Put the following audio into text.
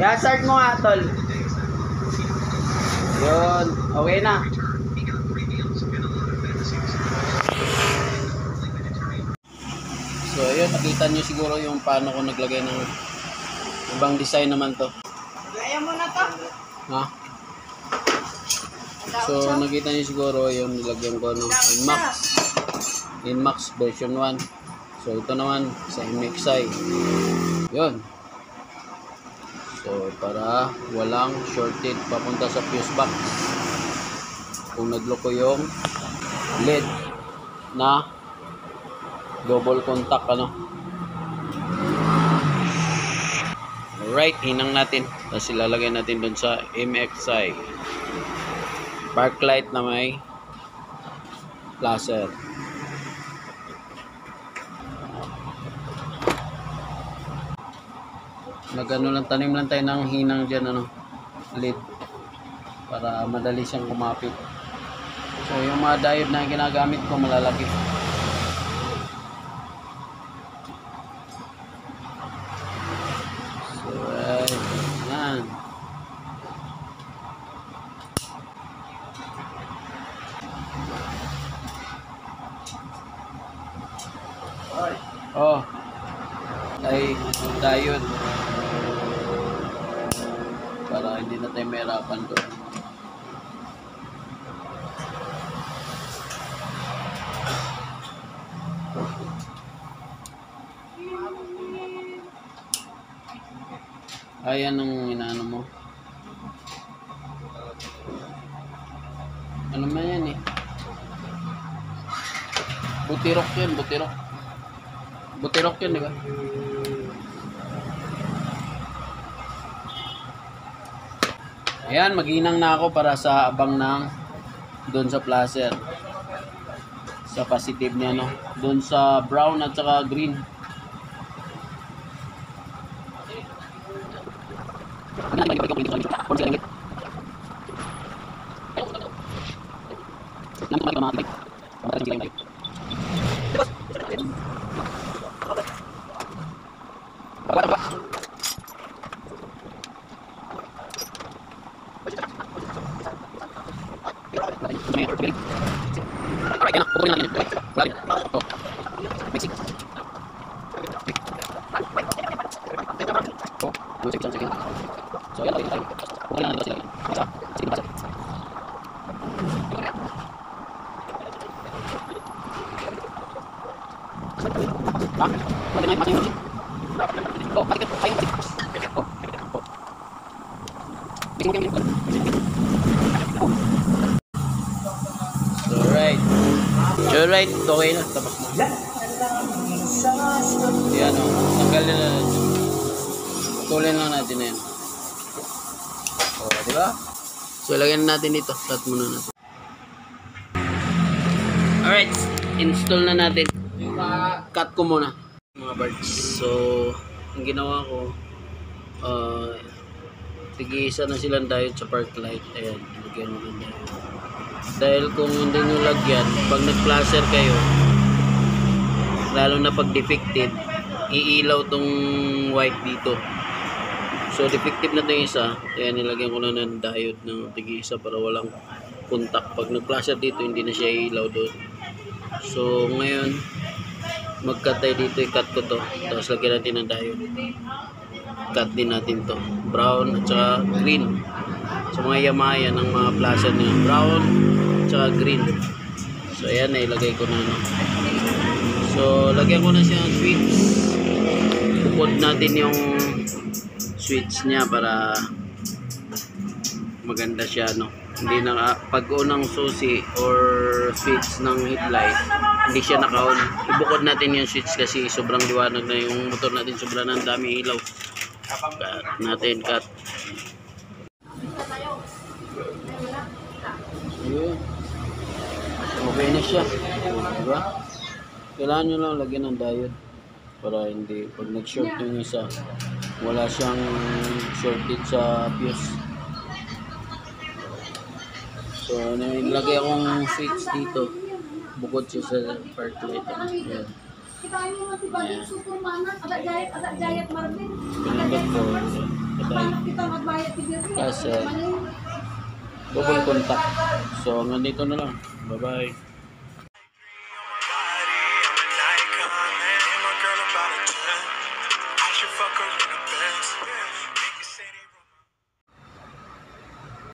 Kaya start mo nga, tol. Yun. Okay na. So, ayun. Nakita nyo siguro yung paano ko naglagay ng ibang design naman to. Kaya mo na to? Ha? So, nakita nyo siguro yung nilagyan ko ng Inmax version 1. So, ito naman sa MXI. Yun. So, para walang shorted papunta sa fuse box. Kung nagloko yung LED na double contact, ano. Alright, hinang natin. Tapos ilalagay natin dun sa MXI. Park light na may laser. Nagano lang, tanim lang tayo ng hinang dyan, ano, LED, para madali siyang kumapit. So yung mga diode na ginagamit ko malalaki. So yan. Oh, ay diode para hindi na tayo mahirapan doon. Ayan ang inaano mo. Ano man yan eh? Butirok yan, butirok. Butirok yan, di ba? Ayan, maghinang na ako para sa abang ng doon sa placer. Sa positive niya, no? Doon sa brown at saka green. Alright, okay na, tapos na. Yan o, tanggalin na natin. Putulin lang natin na yan. O, diba? So, lagyan natin dito. Start muna natin. Alright, install na natin. Cut ko muna, mga birds. So, ang ginawa ko, tig-isa na silang diode sa park light. Ayan, lagyan mo na diode. Dahil kung hindi nyo lagyan, pag nag-flasher kayo, lalo na pag defective, iilaw tong white dito. So defective na ito yung isa, kaya nilagyan ko na ng diode ng tig-isa para walang contact. Pag nag-flasher dito, hindi na siya iilaw doon. So ngayon, mag-cut tayo dito, i-cut ko to, tapos lagyan natin ng diode. Cut din natin to, brown at saka green. So mga Yamaha ng mga flasher niya, brown tsaka green. So ayan, nailagay ko na, no? So lagyan ko na siya ng switch. Bukod natin yung switch niya para maganda siya, no? Hindi na, pag unang susi or switch ng headlight, hindi siya naka-on. Ibukod natin yung switch kasi sobrang liwanag na yung motor natin, sobrang ng dami ilaw. Cut natin, cut. Ayun. Okay na siya. Diba? Kailangan nyo lang lagyan ng diode para hindi, pag nag-short yung isa, wala siyang shorted sa fuse. So, nilagay akong switch dito. Bukod siya sa park light. Ayan. Ayan. Pinindot ko. time. Kasi double contact. So hanggang dito na lang. Bye-bye. Body, I'm an icon, man, and my girl about a 10. I should fuck her in a